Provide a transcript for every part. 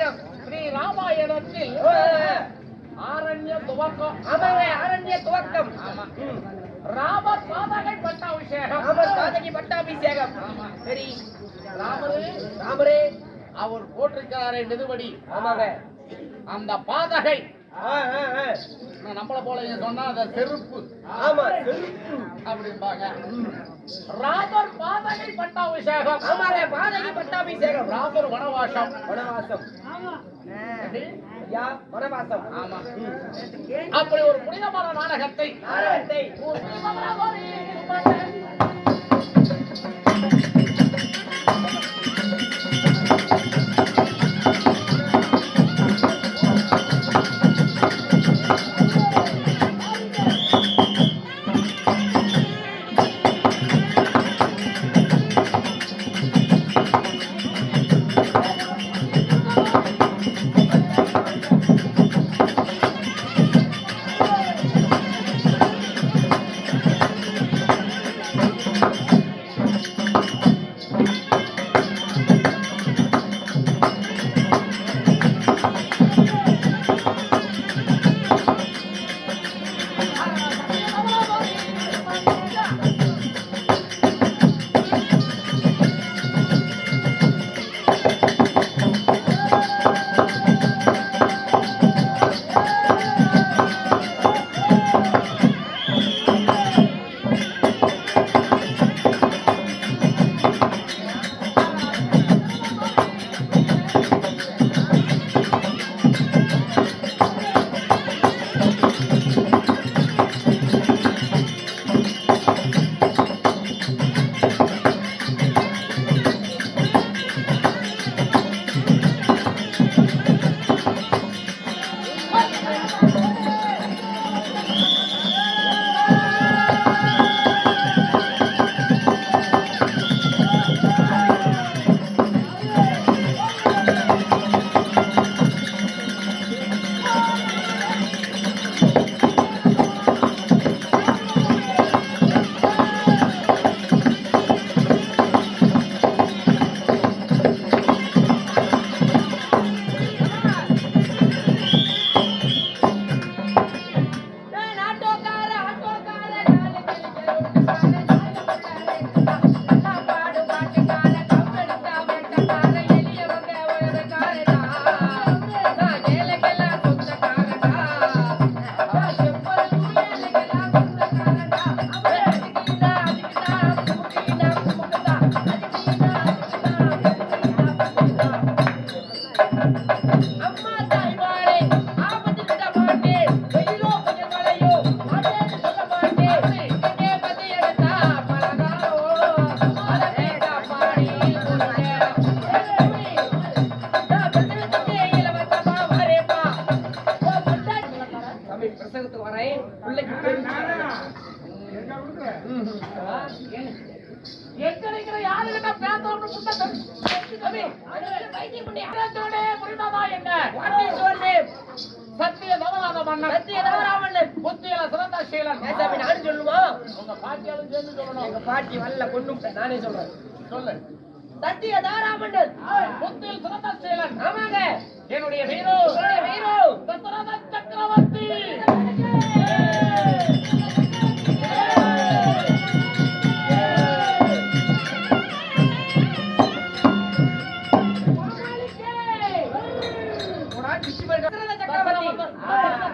அபிஷேகம் ஸ்ரீ ராமாயணத்தில் ஆரண்ய துவக்கம். ஆமாங்க, அரண்ய துவக்கம். ஆமா. ராமர் பாதகை பட்டாபிஷேகம். ராமர் பாதகி பட்டாபிஷேகம். ஆமா. சரி, ராமரே அவர் போட்டிருக்கிறாரே நிதுபடி. ஆமாங்க. அந்த பாதகை ஆ நம்மள போல சொன்னா அந்த செருப்பு. ஆமா, அப்படிம்பாங்க. ராமர் பாதகை பட்டாபிஷேகம். ஆமாங்க, பாதகி பட்டாபிஷேகம். ராமர் வனவாசம். வனவாசம். ஐயா, வனவாசம். ஆமா. அப்படி ஒரு புனிதமான நாடகத்தை சத்திய தவறாத மன்னன், சத்திய தவறாமண்ணன், புத்தியில சிறந்த சீலன். நானும் சொல்லுமா? உங்க பாட்டியாலும் சேர்ந்து சொல்லணும். எங்க பாட்டி வல்ல கொண்டு நானே சொல்றேன். சொல்லு. சத்திய தாராமண்ணன், புத்தியில் சிறந்த சீலன். ஆமாங்க, என்னுடைய வீரோ வீரோ தசரத சக்கரவர்த்தி.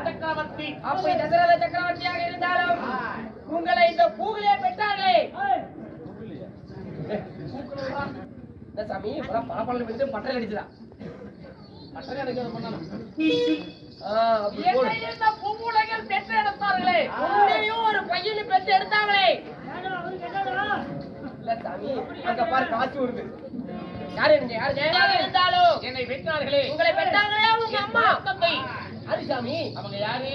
சக்கரவர்த்தி. அப்படி தசரத சக்கரவர்த்தியாக இருந்தாலும் உங்களை இந்த பூவிலே பெற்றார்களே சாமி, பல வந்து பட்டல் அடிச்சுதான் பூவுலகில் பெற்று எடுத்தார்களே, உன்னையும் ஒரு பையனை பெற்று எடுத்தாங்களே. இல்ல சாமி, அங்க பாரு காசு வருது. யாரு யாரு இருந்தாலும் என்னை பெற்றார்களே, உங்களை பெற்றாங்களே உங்க அம்மா தந்தை. அது சாமி, அவங்க யாரு?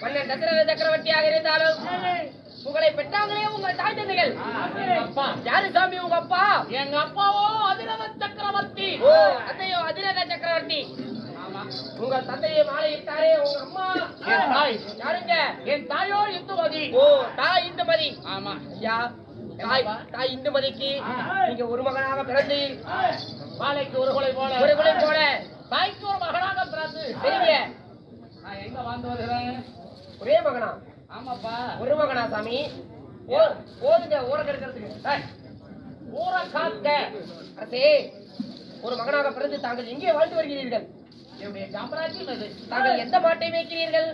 மன்னன் தசரத சக்கரவர்த்தியாக இருந்தாலும் உங்களை பெற்றாங்களே உங்கள் தாய் தந்தைகள். அப்பா யாரு சாமி உங்க அப்பா? எங்க அப்பாவோ அதிரத சக்கரவர்த்தி. ஓ தந்தையோ அதிரத சக்கரவர்த்தி. உங்க தந்தையை மாலையிட்டாரே உங்க அம்மா என் தாய் யாருங்க? என் தாயோ இந்துமதி. ஓ தாய் இந்துமதி. ஆமா ஐயா தாய் இந்துமதிக்கு நீங்க ஒரு மகனாக பிறந்து மாலைக்கு ஒரு கொலை போல தாய்க்கு ஒரு மகனாக பிறந்து பெரிய நான் எங்க வாழ்ந்து வருகிறேன்? ஒரே மகனா? ஆமாப்பா ஒரு மகனா சாமி? ஓதுங்க ஊரை கெடுக்கிறதுக்கு. ஊரை காக்க அரசே ஒரு மகனாக பிறந்து தாங்கள் எங்கே வாழ்ந்து வருகிறீர்கள்? என்னுடைய சாம்ராஜ்யம் இது. தாங்கள் எந்த மாட்டை மேய்க்கிறீர்கள்?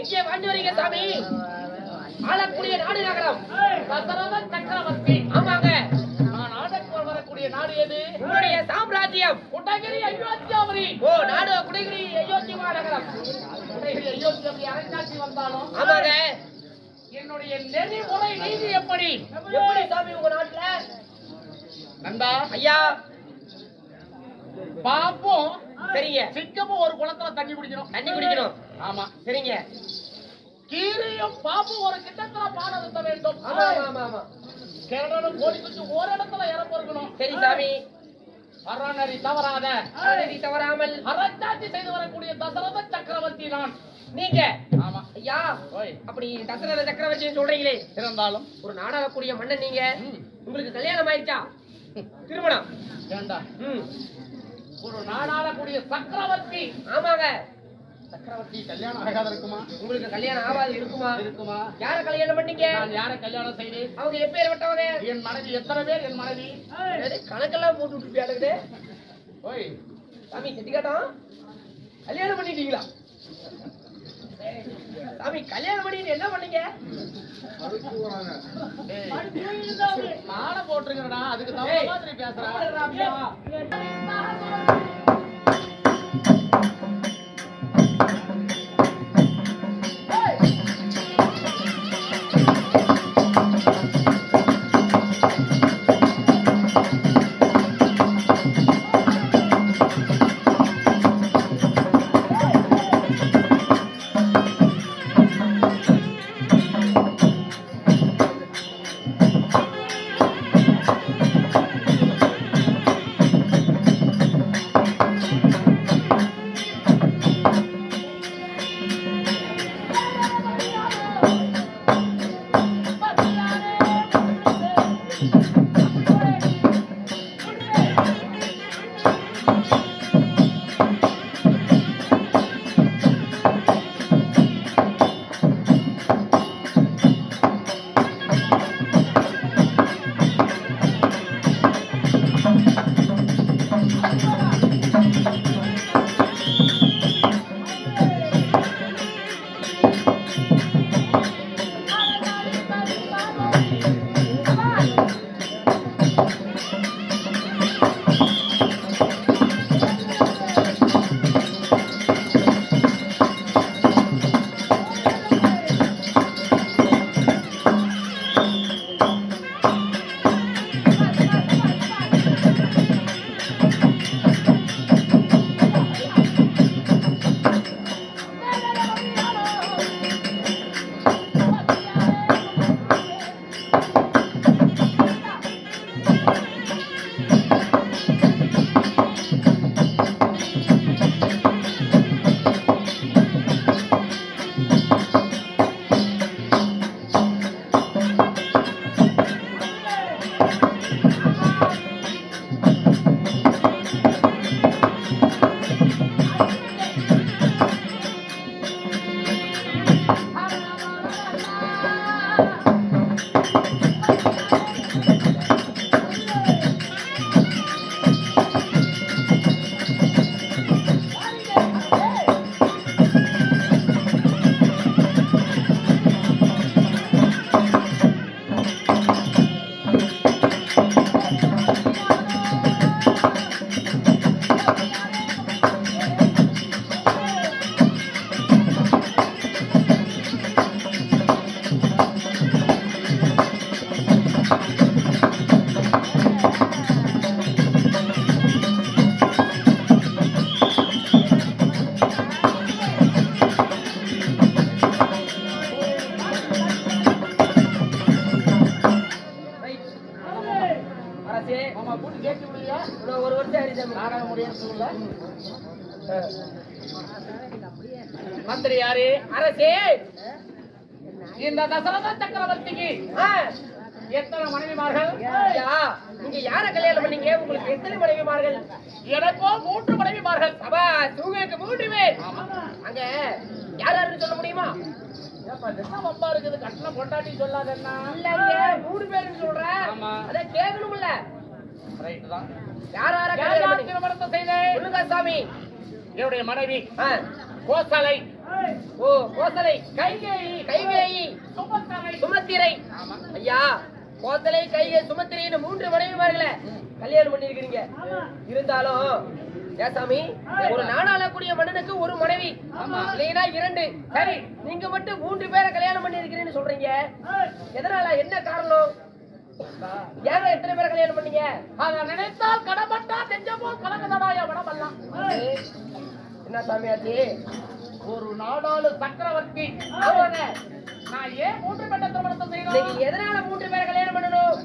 எங்கே வாழ்ந்து வரீங்க சாமி? ஆளக்கூடிய நாடு நகரம் தசரத சக்கரவர்த்தி. ஆமாங்க. நான் ஆடக்கு வரக்கூடிய நாடு எது? உங்களுடைய சாம்ராஜ்யம் குடகிரி அயோத்தியாபுரி. ஓ, நாடு குடகிரி அயோத்தியா நகரம். குடகிரி அயோத்தியாபுரி அரசாட்சி வந்தாலும் ஆமாங்க. என்னுடைய நெறிமுறை நீதி எப்படி எப்படி சாமி உங்க நாட்டுல? நண்பா ஐயா, பாப்பும் சரிங்க. சிங்கமும் ஒரு குளத்துல தண்ணி குடிக்கணும். தண்ணி குடிக்கணும். ஆமா. சரிங்க. கீரியும் பாப்பும் ஒரு கிட்டத்துல பால் அருந்த வேண்டும். ஆமா ஆமா ஆமா. கிரணனும் கோழி குஞ்சு ஒரு இடத்துல இறப்பு இருக்கணும். சரி சாமி. அறநெறி தவறாத அறநெறி தவறாமல் அரசாட்சி செய்து வரக்கூடிய தசரத சக்கரவர்த்தி நான். நீங்க ஆமா. ஐயா ஓய். அப்படி தசரத சக்கரவர்த்தின்னு சொல்றீங்களே, இருந்தாலும் ஒரு நாடாளக்கூடிய மன்னன் நீங்க. உங்களுக்கு கல்யாணம் ஆயிடுச்சா? திருமணம்? வேண்டாம். ம். ஒரு நாடாளக்கூடிய சக்கரவர்த்தி. ஆமாங்க. சக்கரவர்த்தி கல்யாணம் ஆகாத இருக்குமா? உங்களுக்கு கல்யாணம் ஆகாது இருக்குமா? இருக்குமா? யார கல்யாணம் பண்ணீங்க? நான் யாரை கல்யாணம் செய்தேன்? அவங்க எப்பேற்பட்டவங்க? என் மனைவி. எத்தனை பேர் என் மனைவி? கணக்கெல்லாம் போட்டு விட்டுருப்பியாடுது. ஓய் சாமி செட்டிக்காட்டம் கல்யாணம் பண்ணிட்டீங்களா? சாமி கல்யாணம் பண்ணிட்டு என்ன பண்ணீங்க? மாலை போட்டுருக்கா, அதுக்கு தகுந்த மாதிரி பேசுறேன். ஒரு வருஷம் ஆயிடுச்சு நாடகம் முடியறதுக்குள்ள. மந்திரி யாரு? அரசே, இந்த தசரத சக்கரவர்த்திக்கு எத்தனை மனைவிமார்கள்? நீங்க யார கல்யாணம் பண்ணீங்க? உங்களுக்கு எத்தனை மனைவிமார்கள்? எனக்கோ 3 மனைவிமார்கள். அப்பா உங்களுக்கு 3 பேர். அங்க யார் யாருன்னு சொல்ல முடியுமா? என்ன வம்பா இருக்குது? கட்டணம் கொண்டாட்டி சொல்லாத என்ன? இல்லங்க 3 பேருன்னு சொல்றேன். அத கேட்கணும்ல. ரைட் தான். யார் யார கல்யாணம் திருமணத்தை செய்தேன்? சொல்லுங்க சாமி. என்னுடைய மனைவி கோசலை. ஓ கோசலை. கைகேயி. கைகேயி. சுமத்திரை. சுமத்திரை. ஐயா கோசலை கைகை சுமத்திரைன்னு 3 மனைவிமார்களை கல்யாணம் பண்ணிருக்கீங்க. இருந்தாலும் ஏசாமி, ஒரு நாடாளக்கூடிய மன்னனுக்கு ஒரு மனைவி இல்லைன்னா 2. சரி, நீங்க மட்டும் 3 பேரை கல்யாணம் பண்ணிருக்கிறீன்னு சொல்றீங்க. எதனால? என்ன காரணம்? ஏங்க எத்தனை பேரை கல்யாணம் பண்ணீங்க? அதை நினைத்தால் கடப்பட்டா நெஞ்சமோ கலங்கதனாய மனமல்ல. என்ன சாமியாச்சு? ஒரு நாடாளு சக்கரவர்த்தி ஆமாங்க. நான் ஏன் 3 பெண்ணை திருமணத்தை நீங்க செய்யணும்? எதனால 3 பேரை கல்யாணம் பண்ணணும்?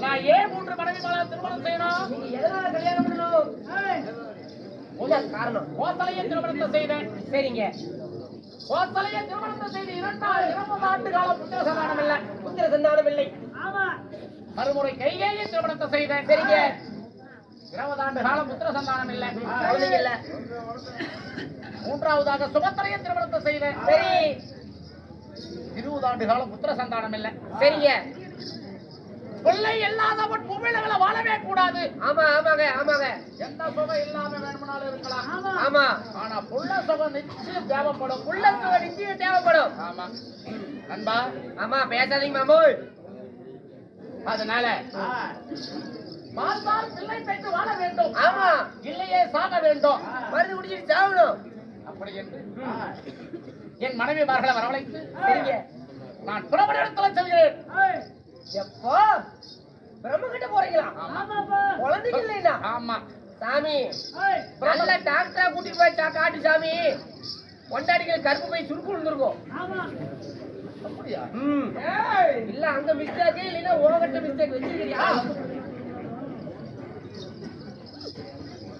நான் ஏன் 3 மனைவிமாரை திருமணம் செய்யணும்? நீங்க எதனால கல்யாணம் பண்ணணும்? முதல் காரணம் கோசலையை திருமணத்தை செய்தேன். சரிங்க. கோசலையை திருமணத்தை செய்து 20 ஆண்டு காலம் புத்திர சந்தானம் இல்லை. புத்திர சந்தானம் இல்லை. மறுமுறை கைகேயை திருமணத்தை செய்தேன். சரிங்க. 20 ஆண்டு காலம் புத்திர சந்தானம் இல்லை. குழந்தைங்க இல்ல. மூன்றாவதாக சுபத்திரையை திருமணத்தை செய்தேன். சரி. 20 ஆண்டு காலம் புத்திர சந்தானம் இல்லை. சரிங்க. பிள்ளை இல்லாதவன் பூமியில வாழவே கூடாது. ஆமா ஆமாங்க ஆமாங்க. எந்த சுகம் இல்லாம வேணும்னாலும் இருக்கலாம். ஆமா. ஆனா புள்ள சுகம் நிச்சயம் தேவைப்படும். புள்ள சுகம் நிச்சயம் தேவைப்படும். ஆமா நண்பா. ஆமா பேசாதீங்க மாமூல். அதனால வாழ்ந்தால் பிள்ளை பெற்று வாழ வேண்டும், ஆமா, இல்லையே சாக வேண்டும். மருந்து குடிச்சிட்டு சாவணும். அப்படி என்று என் மனைவிமார்களை வரவழைத்து சரிங்க. நான் பிரபலத்துல செல்கிறேன். எப்போ பிரம்ம கிட்ட போறீங்களா? குழந்தைங்க இல்லையா? ஆமா சாமி, நல்ல டாக்டரா கூட்டிட்டு போய் காட்டு சாமி. கொண்டாடிகள் கருப்பு போய் சுருக்கு விழுந்திருக்கும். அப்படியா? இல்ல அங்க மிஸ்டேக் இல்லைன்னா ஓவர்ட்ட மிஸ்டேக் வச்சிருக்கியா?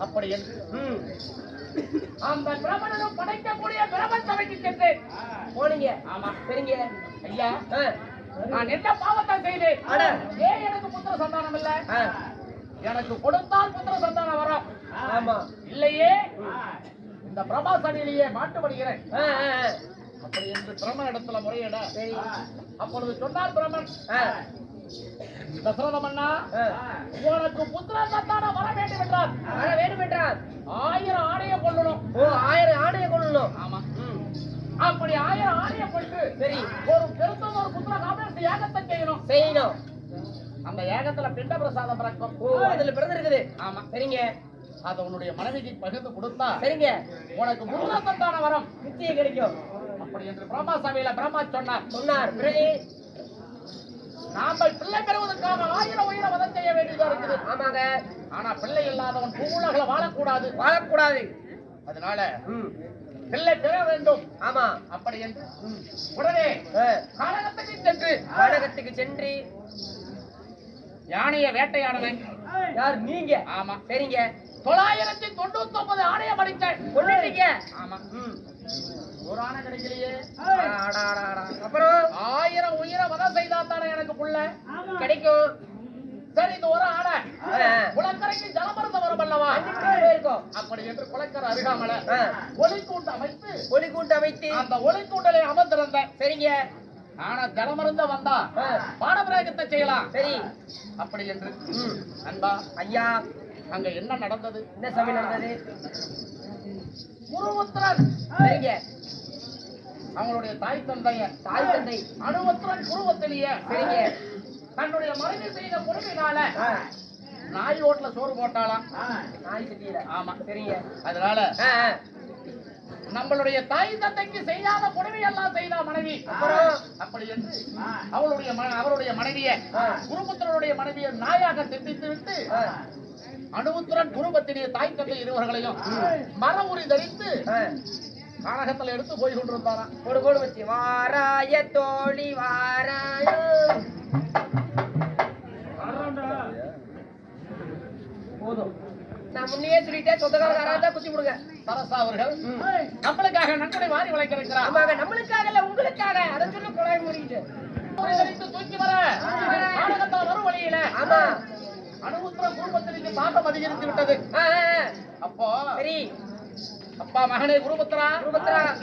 அப்படி என்று அந்த பிரபலனும் படைக்கக்கூடிய பிரபன் சபைக்கு சென்றேன். போனீங்க? ஆமா. சரிங்க. ஐயா, நான் என்ன பாவத்தை செய்தேன்? அட. ஏன் எனக்கு புத்திர சந்தானம் இல்ல? எனக்கு கொடுத்தால் புத்திர சந்தானம் வரும். ஆமா. இல்லையே இந்த பிரபா சபையிலேயே மாட்டுப்படுகிறேன். அப்படி என்று பிரம்மன் இடத்துல முறையிட சரி. அப்பொழுது சொன்னார் பிரம்மன், தசரத மன்னா, உனக்கு புத்திர சந்தானம் வர வேண்டும் என்றார். வர வேண்டும் என்றார். 1000 ஆணைய கொள்ளணும். ஓ, 1000 ஆணைய கொள்ளணும். ஆமா. அப்படி 1000 ஆணைய கொண்டு சரி, ஒரு பெருத்த ஒரு புத்திர காமேஷ் யாகத்தை செய்யணும். செய்யணும். அந்த யாகத்துல பிண்ட பிரசாதம் பிறக்கும். ஓ, அதுல பிறந்து இருக்குது. ஆமா. சரிங்க. அதை உன்னுடைய மனைவிக்கு பகிர்ந்து கொடுத்தா சரிங்க, உனக்கு புத்திர சந்தானம் வரும். நிச்சயம் கிடைக்கும். அப்படி என்று பிரம்மா சபையில பிரம்மா சொன்னார். சொன்னார். பிறகு நாம பிள்ளை பெறுவதற்காக 1000 உயிரை வதம் செய்ய வேண்டியதா இருக்குது. ஆமாங்க, ஆனா பிள்ளை இல்லாதவன் பூவுலகில வாழக்கூடாது. வாழக்கூடாது. அதனால பிள்ளை பெற வேண்டும். ஆமா. அப்படி என்று உடனே கானகத்துக்கு சென்று கானகத்துக்கு சென்று யானையை வேட்டையாடினேன். யார் நீங்க? ஆமா. சரிங்க. 999 ஆணையை படித்தேன். கொண்டுட்டீங்க? ஆமா. ஒரு ஆணை கிடைக்கலையே. அப்புறம் 1000 உயிரை வதம் செய்தா தானே எனக்கு புள்ள கிடைக்கும். சரி, இந்த ஒரு ஆணை குளக்கரைக்கு ஜலமருந்த வரும் அல்லவா? இருக்கும். அப்படி என்று குளக்கரை அருகாமல ஒளிக்கூண்டு அமைத்து ஒளிக்கூண்டு அமைத்து அந்த ஒளிக்கூண்டலை அமர்ந்திருந்தேன். சரிங்க. ஆனா ஜலமருந்த வந்தா பாடபிரேகத்தை செய்யலாம். சரி. அப்படி என்று அன்பா ஐயா, அங்க என்ன நடந்தது? என்ன சபை நடந்தது? குருபுத்திரன். சரிங்க. அவங்களுடைய தாய் தந்தையர் தாய் தந்தை அணுவத்திரன் குருவத்திலேயே சரிங்க. தன்னுடைய மனைவி செய்த கொடுமையினால நாய் ஓட்டுல சோறு போட்டாலாம். நாய் சட்டியில. ஆமா. சரிங்க. அதனால நம்மளுடைய தாய் தந்தைக்கு செய்யாத கொடுமை எல்லாம் செய்தா மனைவி. அப்புறம் அப்படி என்று அவருடைய மனைவிய குருபுத்திரனுடைய மனைவியை நாயாக திட்டித்து விட்டு அணுபுத்திரன் குருபத்தினிய தாய் தந்தை இருவர்களையும் மர உரி தரித்து கானகத்துல எடுத்து போய் கொண்டிருந்தாராம். போடு வச்சு வாராய தோழி வாராயோ. போதும், நான் முன்னே சொல்லிட்டேன். சொந்தக்காரராக குத்தி கொடுங்க. சரசா அவர்கள் நம்மளுக்காக நன்கொடை வாரி வளைக்கிறார். ஆமாங்க, நம்மளுக்காக இல்ல, உங்களுக்காக. அதை சொல்லி குழாய் முடிக்கிட்டு தூக்கி வர கானகத்துல வரும் வழியில ஆமா அணுபுத்திர குடும்பத்திற்கு தாக்கம் அதிகரித்து விட்டது. அப்போ சரி, அப்பா மகனே குருபுத்திரா,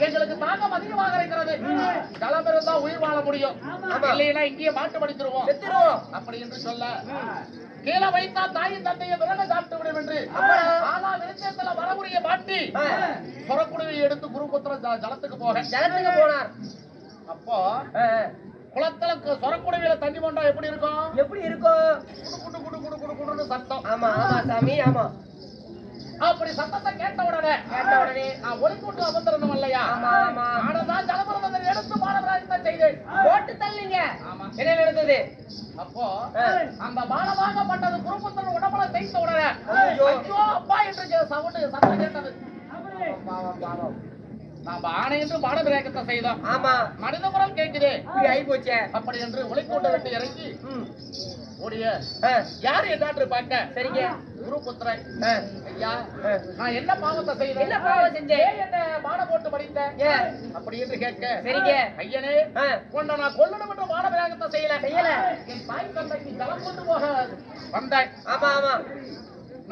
எங்களுக்கு தாக்கம் அதிகமாக இருக்கிறது. ஜலம் இருந்தா உயிர் வாழ முடியும், இல்லைன்னா இங்கேயே மாட்டு படித்துருவோம் அப்படி என்று சொல்ல கீழே வைத்தா தாயின் தந்தையை விரக சாப்பிட்டு விடும் என்று ஆனா வெளிச்சத்துல வரமுறைய மாட்டி சொரக்குடுவையை எடுத்து குருபுத்திரன் ஜலத்துக்கு போனார். அப்போ குளத்துல சொரக்குடுவையில தண்ணி போண்டா எப்படி இருக்கும்? எப்படி இருக்கும்? குடு குடு குடு குடு குடுன்னு சத்தம். ஆமா ஆமா சாமி, ஆமா. அப்படி சத்தத்தை கேட்ட உடனே நான் ஒளிக்கூட்டு அமர்ந்திருந்தோம் இல்லையா? ஆனதான் ஜலபரதத்தை எடுத்து பாடபிராயத்தை செய்தேன். போட்டு தள்ளிங்க. என்ன நடந்தது? அப்போ அந்த பானமாகப்பட்டது குருபுத்திரன் உடம்புல தேய்த்த உடனே ஐயோ அப்பா என்று சத்தம் கேட்டது. நாம ஆணை என்று பாடபிராயத்தை செய்தோம். ஆமா, மனித குரல் கேட்குதே, ஆகி போச்சே. அப்படி என்று ஒளிக்கூட்டை விட்டு இறங்கி ஓடிய யாரு என்னான்று பார்க்க. சரிங்க. குருபுத்திரன், ஐயா நான் என்ன பாவத்தை செய்தேன்? என்ன பாவம் செஞ்சேன்? என்ன பாட போட்டு படித்தேன் அப்படி என்று கேட்க. சரிங்க. ஐயனே, உன்னை நான் கொல்லணும் என்று பாடபிராயத்தை செய்யல. என் தாய் தந்தைக்கு ஜலம் கொண்டு போக வந்தேன். ஆமா ஆமா,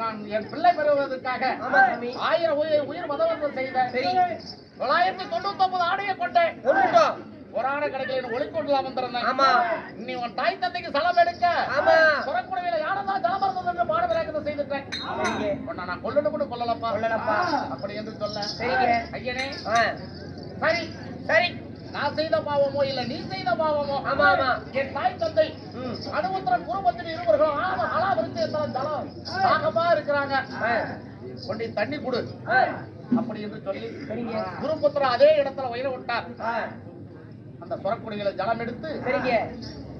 நான் என் பிள்ளை பெறுவதற்காக 1000 உயிர் மதவந்தம் செய்தேன். சரி, 999 ஆணையை கொண்டேன். ஒரு ஆணை கிடைக்கல, ஒளிக்கூட்டலாம் வந்திருந்தேன். ஆமா, நீ உன் தாய் தந்தைக்கு சலம் எடுக்க புறக்குடவையில யாரெல்லாம் ஜலமர்ந்தது என்று பாடபிராயத்தை செய்துட்டேன். உன்னை நான் கொல்லலப்பா அப்படி என்று சொல்ல. ஐயனே, சரி சரி, நான் செய்த பாவமோ இல்ல நீ செய்த பாவமோ, என் தாய் தந்தை அணுபுத்திரன் குருபத்தின் இருவர்களும் அலாவிருத்திய இடத்துல ஜலம் தாகமா இருக்கிறாங்க, கொண்டு தண்ணி கொடு அப்படி என்று சொல்லி குருபுத்திரன் அதே இடத்துல வயிறு விட்டார். அந்த சுரக்குடிகளை ஜலம் எடுத்து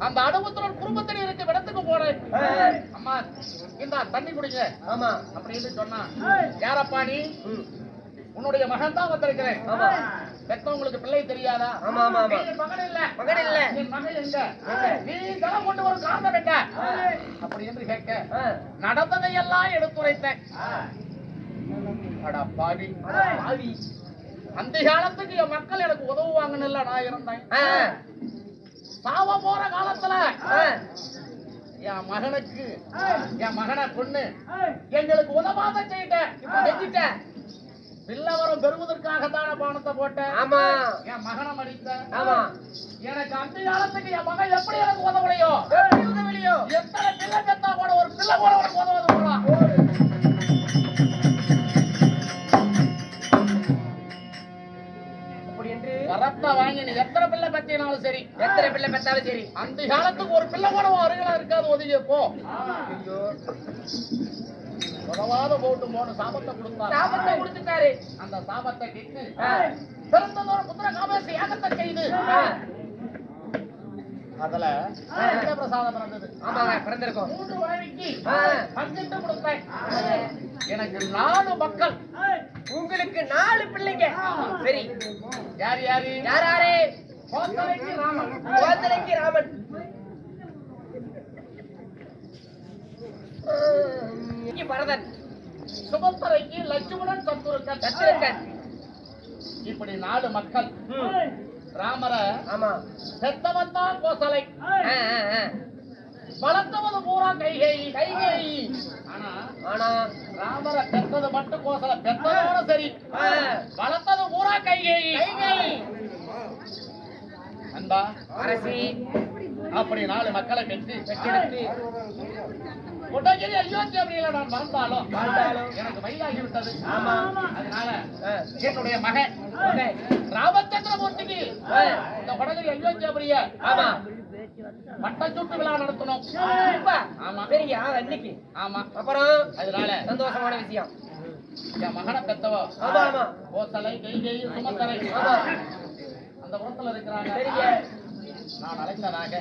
அந்த அனுபவத்துடன் குடும்பத்தில் இருக்க இடத்துக்கு போறேன். அம்மா இந்த தண்ணி குடிங்க அப்படின்னு சொன்னா, யாரப்பா நீ? உன்னுடைய மகன் தான் வந்திருக்கிறேன். பெத்தவங்களுக்கு பிள்ளை தெரியாதா? மகன் இல்ல என் மகன் எங்க? நீ ஜலம் கொண்டு ஒரு காரணம் என்ன அப்படி என்று கேட்க நடந்ததையெல்லாம் எடுத்துரைத்தேன். அந்த காலத்துக்கு என் மக்கள் எனக்கு உதவுவாங்கன்னு நான் இருந்தேன். சாவ போற காலத்துல என் மகனுக்கு என் மகனை கொண்டு எங்களுக்கு உதவாத செஞ்சுட்டேன். பிள்ளவரம் பெறுவதற்காகத்தான பானத்தை போட்டேன். என் மகனை மடித்தேன். எனக்கு அந்த காலத்துக்கு என் மகன் எப்படி எனக்கு உதவலையோ, எத்தனை பிள்ளை பெத்தா கூட ஒரு பிள்ளை கூட உனக்கு உதவது போலாம். வரத்தை வாங்கி நீ எத்தனை பிள்ளை பெத்தினாலும் சரி, எத்தனை பிள்ளை பெத்தாலும் சரி, அந்த காலத்துக்கு ஒரு பிள்ளை கூட அருகில இருக்காது. ஒதுங்கிய போ. உதவாத போட்டு போன சாபத்தை கொடுத்துட்டாரு. அந்த சாபத்தை கேட்டு பிறந்ததோட புத்திர காமேசி யாகத்தை செய்து அதுல பிரசாதம் பிறந்தது. பிறந்திருக்கும் 3 மனைவிக்கு பங்கிட்டு கொடுத்தேன். எனக்கு 4 மக்கள், உங்களுக்கு 4 பிள்ளைங்க. சரி, யார் யாரு? கோசலைக்கு ராமன், பரதன், சுபத்திரைக்கு லட்சுமணன், சத்துருக்கன். இப்படி 4 மக்கள். ராமர செத்தவன் தான் கோசலை, வளர்த்தவது பூரா கைகேயி. ஆனா ராமர பெத்தது மட்டும் கோசலை, பெத்ததோட சரி, வளர்த்தது பூரா கைகேயி. அன்பா அரசி அப்படி 4 மக்களை பெற்றெடுத்து கொட்டகிரி அயோத்தியாவில நான் வாழ்ந்தாலும் எனக்கு வயதாகி விட்டது. அதனால என்னுடைய மகன் ராமச்சந்திரமூர்த்திக்கு இந்த கொட்டகிரி அயோத்தியாபுரிய பட்டச்சூட்டு விழா நடத்தணும். அப்புறம் அதனால சந்தோஷமான விஷயம், என் மகனை பெத்தவோ கோசலை, கைகேயி, சுமத்தரை அந்த புறத்துல இருக்கிறாங்க. நான் அழைத்ததாக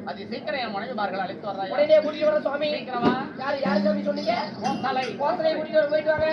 அது சீக்கிரம் என் மனைவிமார்கள் அழைத்து வர்றாங்க. உடனே கூட்டிட்டு வர சுவாமி. சீக்கிரமா. யாரு சாமி சொன்னீங்க? கோசலை கூட்டிட்டு வர போயிட்டு வாங்க.